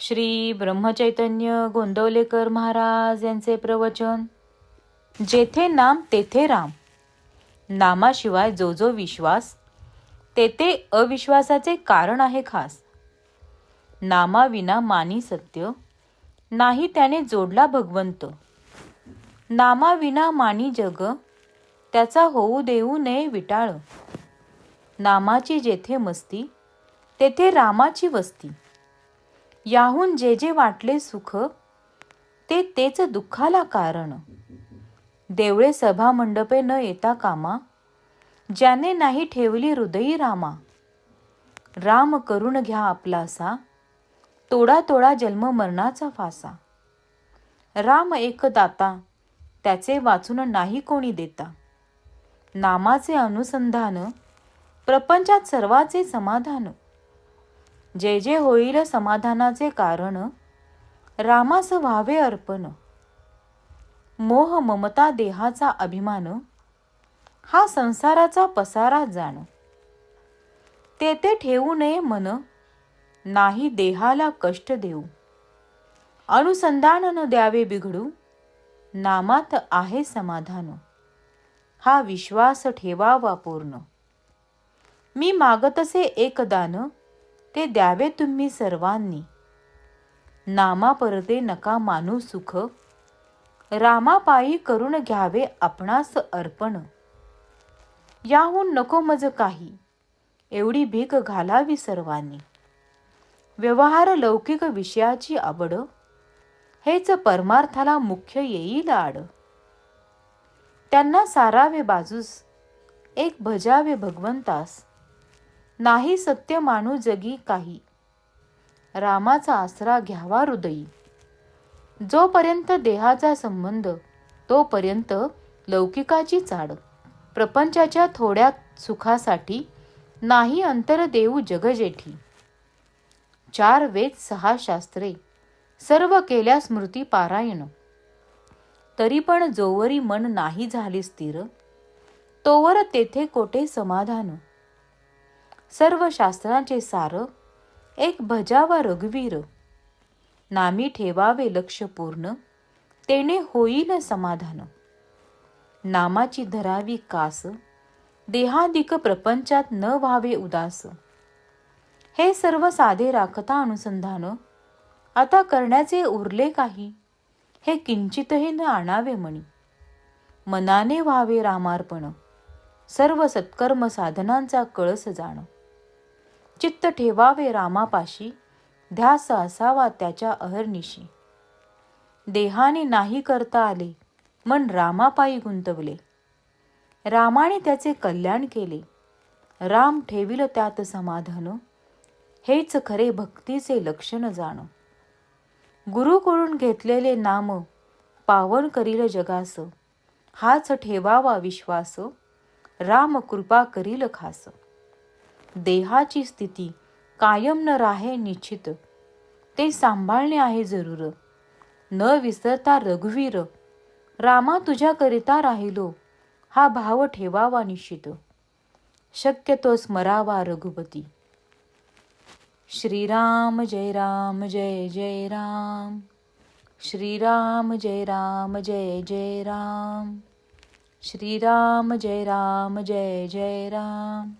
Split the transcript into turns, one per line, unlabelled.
श्री ब्रह्मचैतन्य गोंदवलेकर महाराज यांचे प्रवचन. जेथे नाम तेथे राम. नामाशिवाय जो जो विश्वास, तेथे अविश्वासाचे कारण आहे खास. नामाविना मानी सत्य, नाही त्याने जोडला भगवंत. नामाविना मानी जग, त्याचा होऊ देऊ नये विटाळ. नामाची जेथे मस्ती, तेथे रामाची वस्ती. याहून जे जे वाटले सुख, ते तेच दुःखाला कारण. देवळे सभा मंडपे न येता कामा, ज्याने नाही ठेवली हृदयी रामा. राम करून घ्या आपलासा, तोडा तोडा जन्म मरणाचा फासा. राम एक दाता, त्याचे वाचून नाही कोणी देता. नामाचे अनुसंधान, प्रपंचात सर्वाचे समाधान. जे जे होईल समाधानाचे कारण, रामास व्हावे अर्पण. मोह ममता देहाचा अभिमान, हा संसाराचा पसारा जाण. तेथे ठेवू नये मन, नाही देहाला कष्ट देऊ. अनुसंधान न द्यावे बिघडू, नामात आहे समाधान. हा विश्वास ठेवावा पूर्ण. मी मागतसे एक दान, ते द्यावे तुम्ही सर्वांनी. नामा परते नका मानू सुख, रामापायी करून घ्यावे आपणास अर्पण. याहून नको मज काही, एवढी भीक घालावी सर्वांनी. व्यवहार लौकिक विषयाची आवड, हेच परमार्थाला मुख्य येईल आड. त्यांना सारावे बाजूस, एक भजावे भगवंतास. नाही सत्य मानू जगी काही, रामाचा आसरा घ्यावा हृदयी. जोपर्यंत देहाचा संबंध, तोपर्यंत लौकिकाची चाड. प्रपंचाच्या थोड्या सुखासाठी, नाही अंतर देऊ जगजेठी. 4 वेद 6 शास्त्रे, सर्व केल्या स्मृती पारायण. तरी पण जोवरी मन नाही झाले स्थिर, तोवर तेथे कोठे समाधान. सर्व शास्त्रांचे सार, एक भजावा रघुवीर. नामी ठेवावे लक्ष पूर्ण, तेने होईल समाधान. नामाची धरावी कास, देहादिक प्रपंचात न व्हावे उदास. हे सर्व साधे राखता अनुसंधान, आता करण्याचे उरले काही, हे किंचितही न आणावे मनी. मनाने व्हावे रामार्पण, सर्व सत्कर्म साधनांचा कळस जाण. चित्त ठेवावे रामापाशी, ध्यास असावा त्याच्या अहर्निशी. देहाने नाही करता आले, मन रामापायी गुंतवले. रामाने त्याचे कल्याण केले, राम ठेविल त्यात समाधान. हेच खरे भक्तीचे लक्षण जाण. गुरुकडून घेतलेले नाम, पावन करील जगास. हाच ठेवावा विश्वास, राम कृपा करील खास. देहाची स्थिती कायम न राहे निश्चित, ते सांभाळणे आहे जरूर. न विसरता रघुवीर, रामा तुझ्या करिता राहिलो. हा भाव ठेवावा निश्चित, शक्यतो स्मरावा रघुपती. श्रीराम जय राम जय जय राम. श्रीराम जय राम जय जय राम. श्रीराम जय राम जय जय राम.